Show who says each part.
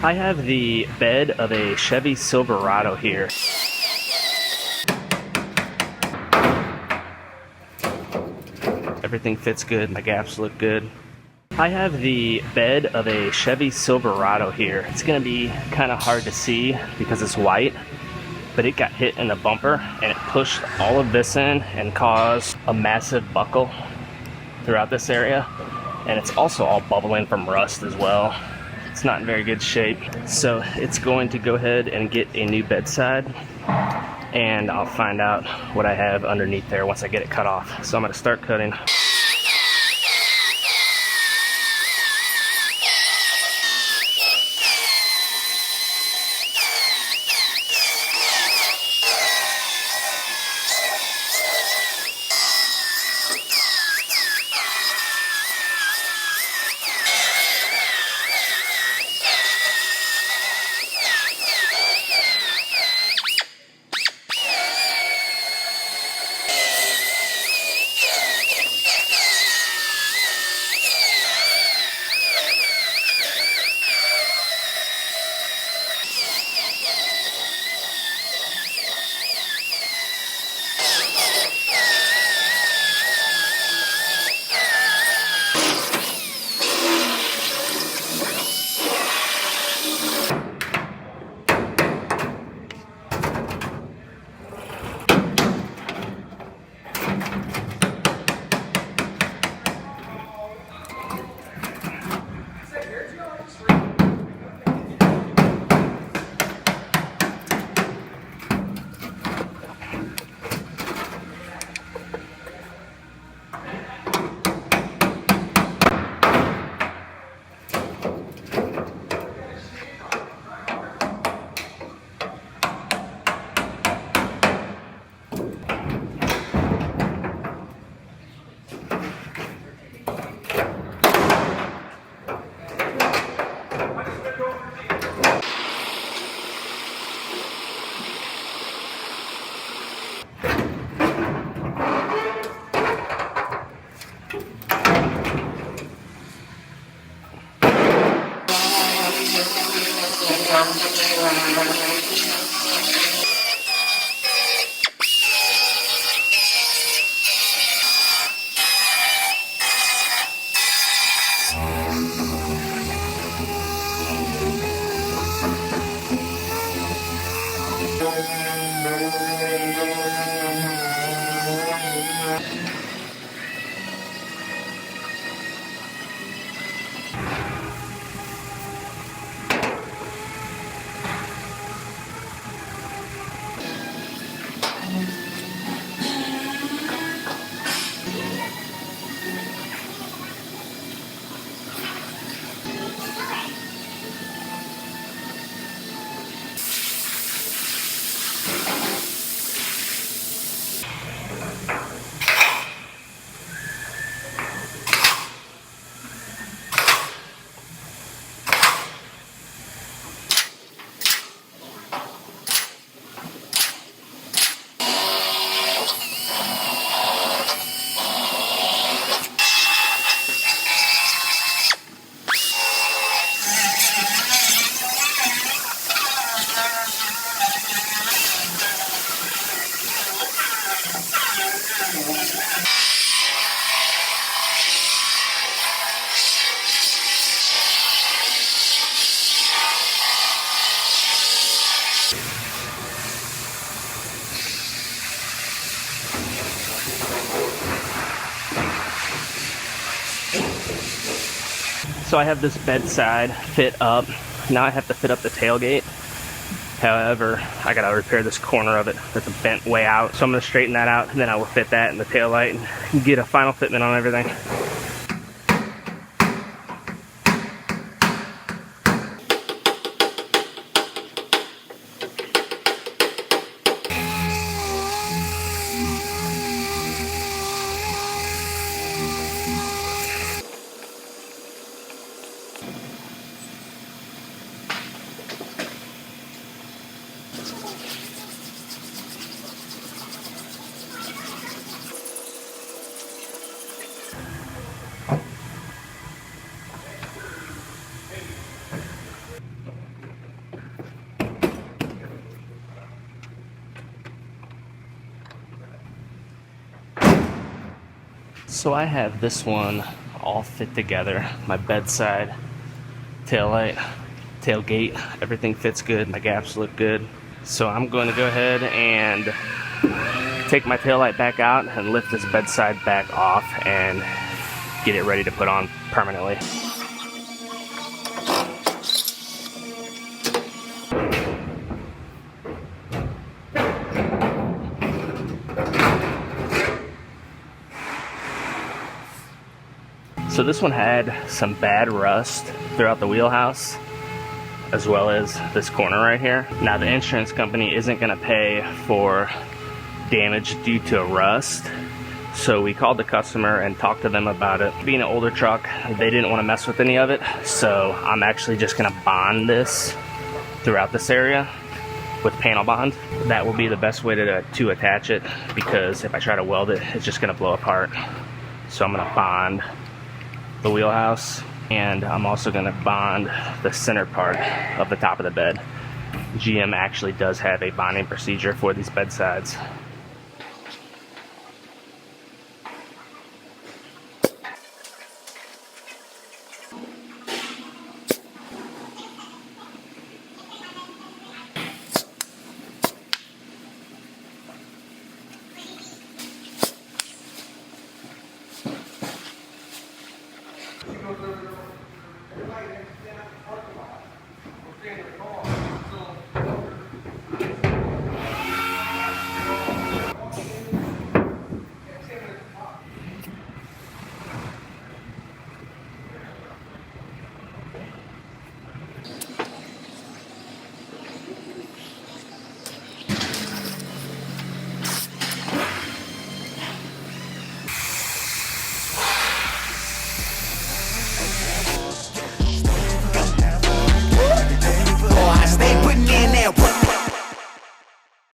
Speaker 1: I have the bed of a Chevy Silverado here. Everything fits good, my gaps look good. I have the bed of a Chevy Silverado here. It's gonna be kind of hard to see because it's white, but it got hit in the bumper and it pushed all of this in and caused a massive buckle throughout this area. And it's also all bubbling from rust as well. It's not in very good shape. So it's going to go ahead and get a new bedside, and I'll find out what I have underneath there once I get it cut off. So I'm gonna start cutting. So I have this bedside fit up. Now I have to fit up the tailgate. However, I gotta repair this corner of it that's bent way out. So I'm gonna straighten that out, and then I will fit that in the tail light and get a final fitment on everything. So I have this one all fit together. My bedside, taillight, tailgate, everything fits good. My gaps look good. So I'm going to go ahead and take my taillight back out and lift this bedside back off and get it ready to put on permanently. So this one had some bad rust throughout the wheelhouse, as well as this corner right here. Now the insurance company isn't gonna pay for damage due to rust, so we called the customer and talked to them about it. Being an older truck, they didn't want to mess with any of it, so I'm actually just gonna bond this throughout this area with panel bond. That will be the best way to attach it, because if I try to weld it, it's just gonna blow apart. So I'm gonna bond the wheelhouse, and I'm also gonna bond the center part of the top of the bed. GM actually does have a bonding procedure for these bedsides.